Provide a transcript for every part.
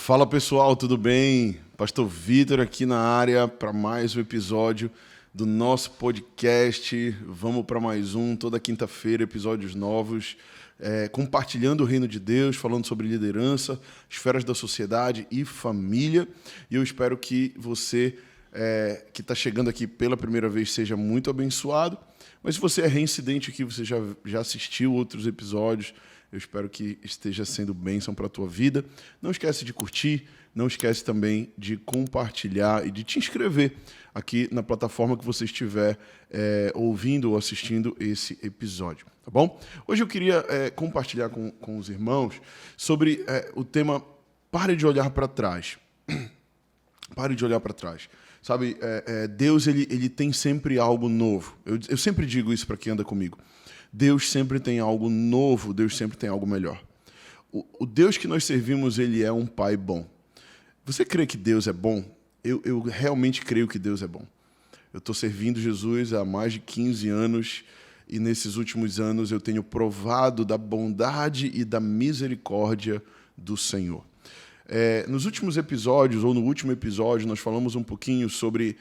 Fala pessoal, tudo bem? Pastor Vitor aqui na área para mais um episódio do nosso podcast. Vamos para mais um, toda quinta-feira, episódios novos, compartilhando o reino de Deus, falando sobre liderança, esferas da sociedade e família. E eu espero que você que está chegando aqui pela primeira vez seja muito abençoado. Mas se você é reincidente aqui, você já assistiu outros episódios, eu espero que esteja sendo bênção para a tua vida. Não esquece de curtir, não esquece também de compartilhar e de te inscrever aqui na plataforma que você estiver ouvindo ou assistindo esse episódio, tá bom? Hoje eu queria compartilhar com os irmãos sobre o tema Pare de olhar para trás. Pare de olhar para trás. Sabe, Deus ele tem sempre algo novo. Eu sempre digo isso para quem anda comigo. Deus sempre tem algo novo, Deus sempre tem algo melhor. O Deus que nós servimos, ele é um Pai bom. Você crê que Deus é bom? Eu realmente creio que Deus é bom. Eu estou servindo Jesus há mais de 15 anos e nesses últimos anos eu tenho provado da bondade e da misericórdia do Senhor. Nos últimos episódios, ou no último episódio, nós falamos um pouquinho sobre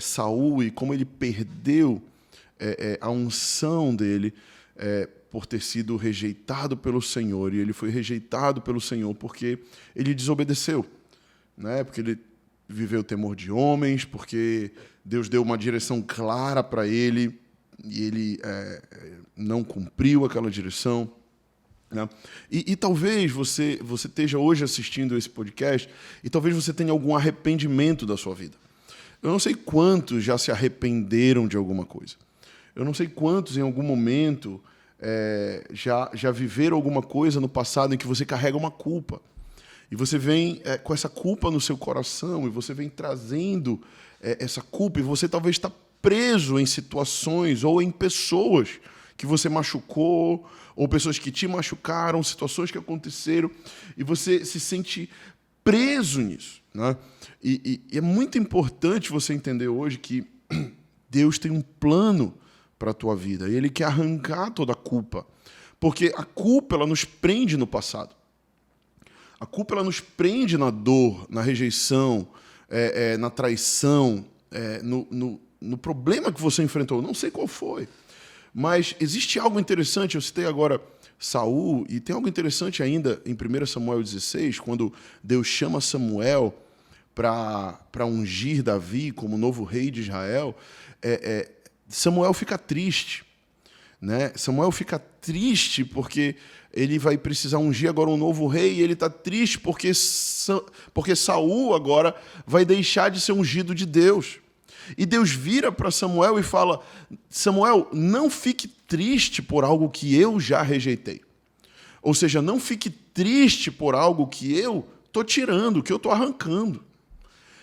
Saul e como ele perdeu a unção dele por ter sido rejeitado pelo Senhor. E ele foi rejeitado pelo Senhor porque ele desobedeceu, né? Porque ele viveu o temor de homens, porque Deus deu uma direção clara para ele e ele não cumpriu aquela direção, né? E talvez você esteja hoje assistindo esse podcast e talvez você tenha algum arrependimento da sua vida. Eu não sei quantos já se arrependeram de alguma coisa. Eu não sei quantos, em algum momento, já viveram alguma coisa no passado em que você carrega uma culpa. E você vem com essa culpa no seu coração, e você vem trazendo essa culpa, e você talvez está preso em situações ou em pessoas que você machucou, ou pessoas que te machucaram, situações que aconteceram, e você se sente preso nisso, né? E é muito importante você entender hoje que Deus tem um plano para a tua vida, e Ele quer arrancar toda a culpa, porque a culpa ela nos prende no passado. A culpa ela nos prende na dor, na rejeição, na traição, no problema que você enfrentou. Não sei qual foi, mas existe algo interessante. Eu citei agora Saul, e tem algo interessante ainda em 1 Samuel 16, quando Deus chama Samuel para ungir Davi como novo rei de Israel. Samuel fica triste, né? Samuel fica triste porque ele vai precisar ungir agora um novo rei, e ele está triste porque Saul agora vai deixar de ser ungido de Deus. E Deus vira para Samuel e fala: Samuel, não fique triste por algo que eu já rejeitei. Ou seja, não fique triste por algo que eu estou tirando, que eu estou arrancando.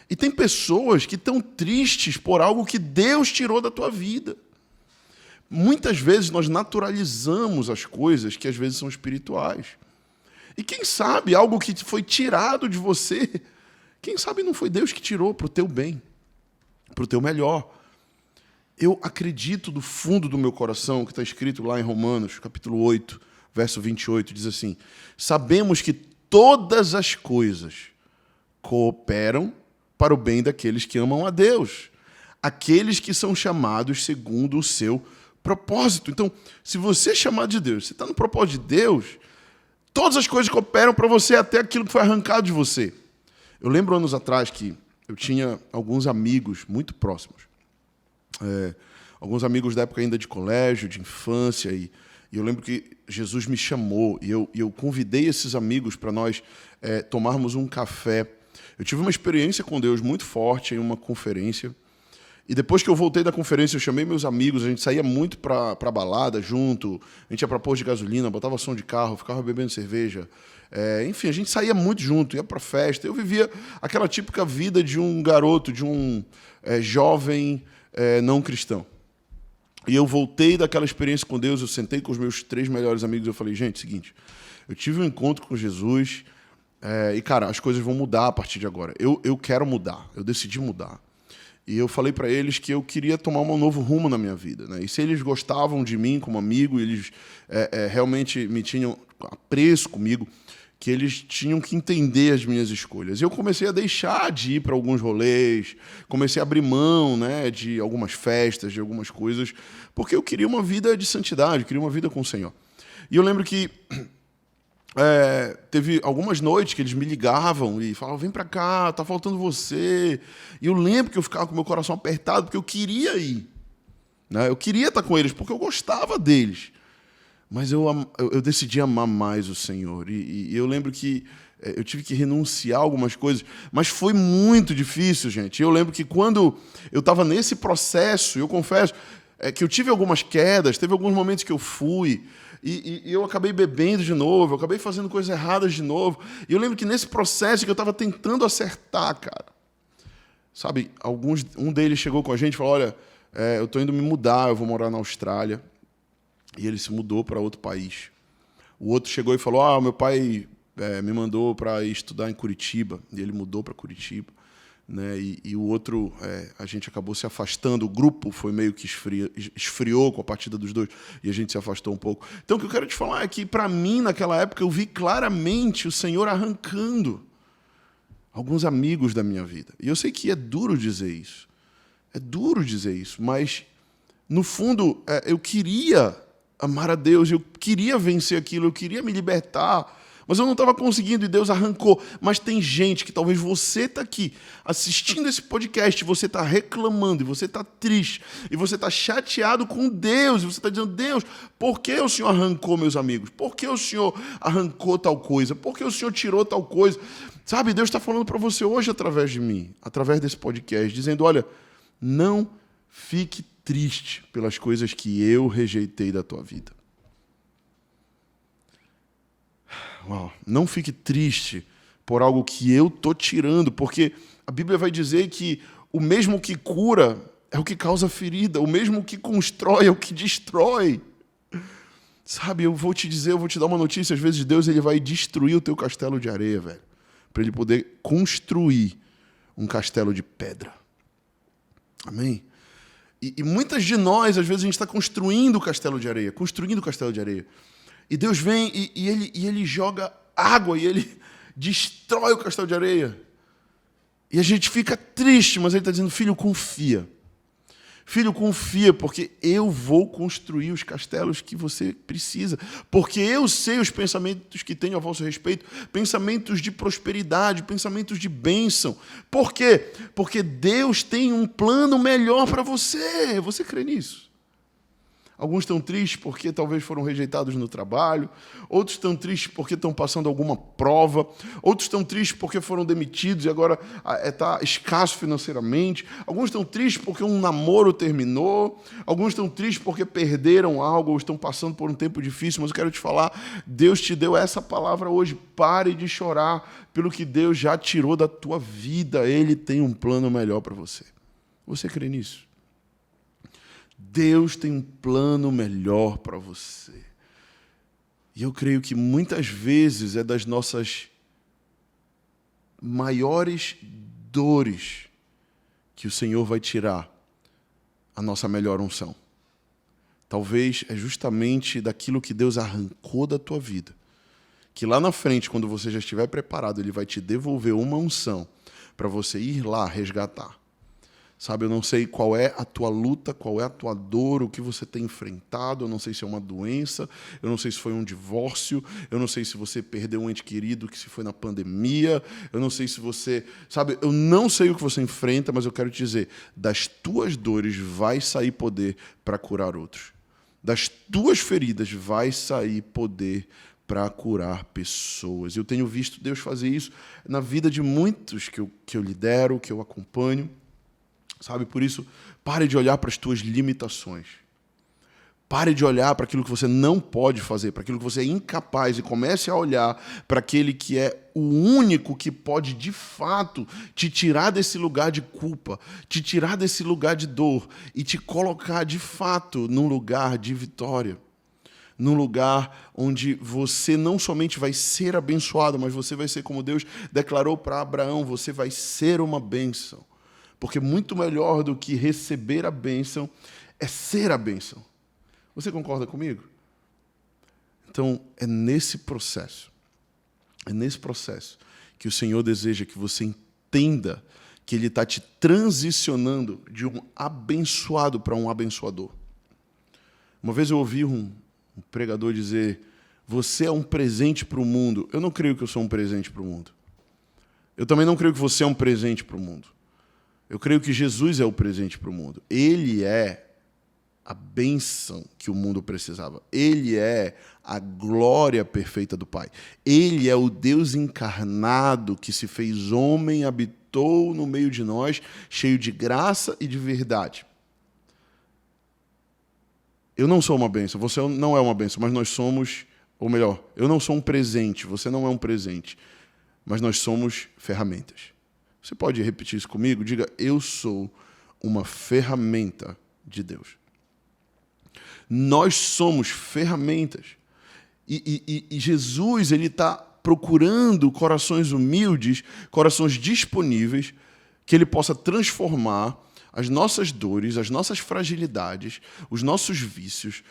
E tem pessoas que estão tristes por algo que Deus tirou da tua vida. Muitas vezes nós naturalizamos as coisas que às vezes são espirituais. E quem sabe algo que foi tirado de você, quem sabe não foi Deus que tirou para o teu bem, para o teu melhor. Eu acredito do fundo do meu coração, que está escrito lá em Romanos, capítulo 8, verso 28, diz assim: sabemos que todas as coisas cooperam para o bem daqueles que amam a Deus, aqueles que são chamados segundo o seu propósito. Então, se você é chamado de Deus, você está no propósito de Deus, todas as coisas cooperam para você, até aquilo que foi arrancado de você. Eu lembro anos atrás que eu tinha alguns amigos muito próximos, alguns amigos da época ainda de colégio, de infância, e eu lembro que Jesus me chamou, e eu convidei esses amigos para nós tomarmos um café. Eu tive uma experiência com Deus muito forte em uma conferência, e depois que eu voltei da conferência, eu chamei meus amigos, a gente saía muito para balada junto, a gente ia para posto de gasolina, botava som de carro, ficava bebendo cerveja, enfim, a gente saía muito junto, ia para festa. Eu vivia aquela típica vida de um garoto, de um jovem não cristão. E eu voltei daquela experiência com Deus, eu sentei com os meus 3 melhores amigos, eu falei: gente, seguinte, eu tive um encontro com Jesus, e, cara, as coisas vão mudar a partir de agora. Eu quero mudar, eu decidi mudar. E eu falei para eles que eu queria tomar um novo rumo na minha vida, né? E se eles gostavam de mim como amigo, eles realmente me tinham apreço comigo, que eles tinham que entender as minhas escolhas. E eu comecei a deixar de ir para alguns rolês, comecei a abrir mão, né, de algumas festas, de algumas coisas, porque eu queria uma vida de santidade, eu queria uma vida com o Senhor. E eu lembro que teve algumas noites que eles me ligavam e falavam, vem para cá, tá faltando você. E eu lembro que eu ficava com o meu coração apertado, porque eu queria ir. Né? Eu queria estar com eles, porque eu gostava deles. Mas eu decidi amar mais o Senhor. E eu lembro que eu tive que renunciar a algumas coisas. Mas foi muito difícil, gente. Eu lembro que quando eu estava nesse processo, eu confesso que eu tive algumas quedas, teve alguns momentos que eu fui, e eu acabei bebendo de novo, eu acabei fazendo coisas erradas de novo. E eu lembro que nesse processo que eu estava tentando acertar, cara, sabe, um deles chegou com a gente e falou, olha, eu estou indo me mudar, eu vou morar na Austrália. E ele se mudou para outro país. O outro chegou e falou, meu pai me mandou para ir estudar em Curitiba. E ele mudou para Curitiba. Né? E o outro, a gente acabou se afastando. O grupo foi meio que esfriou com a partida dos dois. E a gente se afastou um pouco. Então, o que eu quero te falar é que, para mim, naquela época, eu vi claramente o Senhor arrancando alguns amigos da minha vida. E eu sei que é duro dizer isso. É duro dizer isso. Mas, no fundo, eu queria amar a Deus, eu queria vencer aquilo, eu queria me libertar, mas eu não estava conseguindo e Deus arrancou. Mas tem gente que talvez você está aqui assistindo esse podcast, você está reclamando, e você está triste, e você está chateado com Deus, e você está dizendo, Deus, por que o Senhor arrancou meus amigos? Por que o Senhor arrancou tal coisa? Por que o Senhor tirou tal coisa? Sabe, Deus está falando para você hoje através de mim, através desse podcast, dizendo, olha, não fique triste pelas coisas que eu rejeitei da tua vida. Uau. Não fique triste por algo que eu estou tirando, porque a Bíblia vai dizer que o mesmo que cura é o que causa ferida, o mesmo que constrói é o que destrói. Sabe, eu vou te dar uma notícia, às vezes Deus ele vai destruir o teu castelo de areia, velho, para ele poder construir um castelo de pedra. Amém? E muitas de nós, às vezes, a gente está construindo o castelo de areia. E Deus vem e ele joga água e ele destrói o castelo de areia. E a gente fica triste, mas ele está dizendo, filho, confia. Filho, confia, porque eu vou construir os castelos que você precisa. Porque eu sei os pensamentos que tenho a vosso respeito, pensamentos de prosperidade, pensamentos de bênção. Por quê? Porque Deus tem um plano melhor para você. Você crê nisso? Alguns estão tristes porque talvez foram rejeitados no trabalho, outros estão tristes porque estão passando alguma prova, outros estão tristes porque foram demitidos e agora está escasso financeiramente, alguns estão tristes porque um namoro terminou, alguns estão tristes porque perderam algo ou estão passando por um tempo difícil, mas eu quero te falar, Deus te deu essa palavra hoje, pare de chorar pelo que Deus já tirou da tua vida, Ele tem um plano melhor para você. Você crê nisso? Deus tem um plano melhor para você. E eu creio que muitas vezes é das nossas maiores dores que o Senhor vai tirar a nossa melhor unção. Talvez é justamente daquilo que Deus arrancou da tua vida, que lá na frente, quando você já estiver preparado, Ele vai te devolver uma unção para você ir lá resgatar. Sabe, eu não sei qual é a tua luta, qual é a tua dor, o que você tem enfrentado, eu não sei se é uma doença, eu não sei se foi um divórcio, eu não sei se você perdeu um ente querido que se foi na pandemia, eu não sei se você... Sabe, eu não sei o que você enfrenta, mas eu quero te dizer, das tuas dores vai sair poder para curar outros. Das tuas feridas vai sair poder para curar pessoas. Eu tenho visto Deus fazer isso na vida de muitos que eu lidero, que eu acompanho. Sabe, por isso, pare de olhar para as tuas limitações. Pare de olhar para aquilo que você não pode fazer, para aquilo que você é incapaz, e comece a olhar para aquele que é o único que pode, de fato, te tirar desse lugar de culpa, te tirar desse lugar de dor e te colocar, de fato, num lugar de vitória. Num lugar onde você não somente vai ser abençoado, mas você vai ser como Deus declarou para Abraão, você vai ser uma bênção. Porque muito melhor do que receber a bênção é ser a bênção. Você concorda comigo? Então, é nesse processo É nesse processo que o Senhor deseja que você entenda que Ele está te transicionando de um abençoado para um abençoador. Uma vez eu ouvi um pregador dizer: você é um presente para o mundo. Eu não creio que eu sou um presente para o mundo. Eu também não creio que você é um presente para o mundo. Eu creio que Jesus é o presente para o mundo. Ele é a bênção que o mundo precisava. Ele é a glória perfeita do Pai. Ele é o Deus encarnado que se fez homem, habitou no meio de nós, cheio de graça e de verdade. Eu não sou uma bênção, você não é uma bênção, mas nós somos, ou melhor, eu não sou um presente, você não é um presente, mas nós somos ferramentas. Você pode repetir isso comigo? Diga: eu sou uma ferramenta de Deus. Nós somos ferramentas. E Jesus, Ele está procurando corações humildes, corações disponíveis, que Ele possa transformar as nossas dores, as nossas fragilidades, os nossos vícios,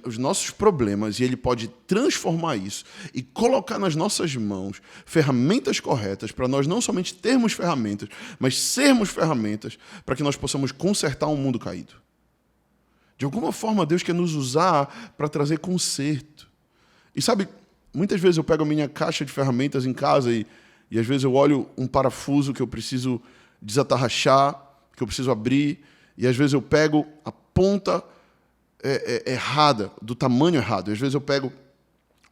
os nossos problemas, e Ele pode transformar isso e colocar nas nossas mãos ferramentas corretas para nós não somente termos ferramentas, mas sermos ferramentas para que nós possamos consertar um mundo caído. De alguma forma, Deus quer nos usar para trazer conserto. E sabe, muitas vezes eu pego a minha caixa de ferramentas em casa e às vezes eu olho um parafuso que eu preciso desatarrachar, que eu preciso abrir, e às vezes eu pego a ponta errada, do tamanho errado. E às vezes eu pego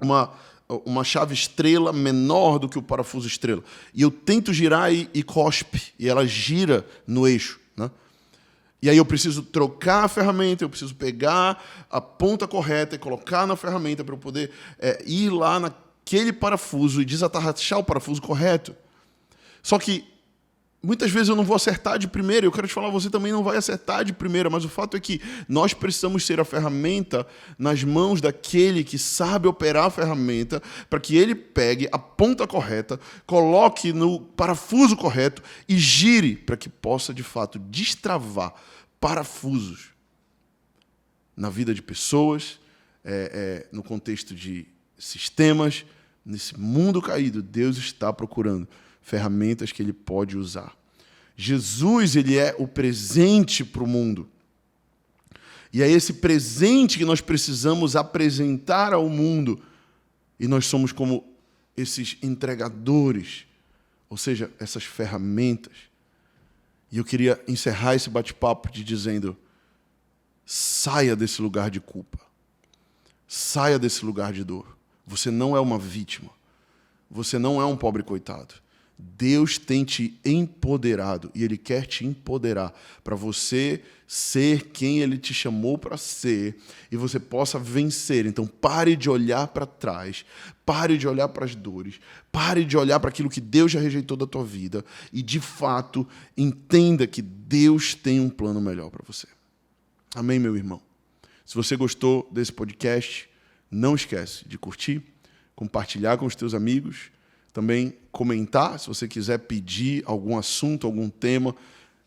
uma chave estrela menor do que o parafuso estrela. E eu tento girar e cospe, e ela gira no eixo, né? E aí eu preciso trocar a ferramenta, eu preciso pegar a ponta correta e colocar na ferramenta para eu poder ir lá naquele parafuso e desatarrachar o parafuso correto. Só que muitas vezes eu não vou acertar de primeira. Eu quero te falar, você também não vai acertar de primeira, mas o fato é que nós precisamos ser a ferramenta nas mãos daquele que sabe operar a ferramenta, para que ele pegue a ponta correta, coloque no parafuso correto e gire para que possa, de fato, destravar parafusos na vida de pessoas, no contexto de sistemas. Nesse mundo caído, Deus está procurando ferramentas que Ele pode usar. Jesus, Ele é o presente para o mundo. E é esse presente que nós precisamos apresentar ao mundo. E nós somos como esses entregadores, ou seja, essas ferramentas. E eu queria encerrar esse bate-papo te dizendo: saia desse lugar de culpa. Saia desse lugar de dor. Você não é uma vítima. Você não é um pobre coitado. Deus tem te empoderado e Ele quer te empoderar para você ser quem Ele te chamou para ser e você possa vencer. Então pare de olhar para trás, pare de olhar para as dores, pare de olhar para aquilo que Deus já rejeitou da tua vida e, de fato, entenda que Deus tem um plano melhor para você. Amém, meu irmão? Se você gostou desse podcast, não esquece de curtir, compartilhar com os teus amigos, também comentar, se você quiser pedir algum assunto, algum tema.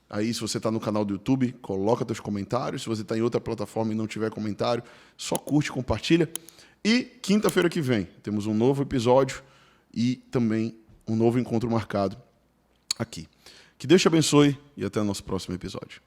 Aí, se você está no canal do YouTube, coloca teus comentários. Se você está em outra plataforma e não tiver comentário, só curte, compartilha. E quinta-feira que vem, temos um novo episódio e também um novo encontro marcado aqui. Que Deus te abençoe e até o nosso próximo episódio.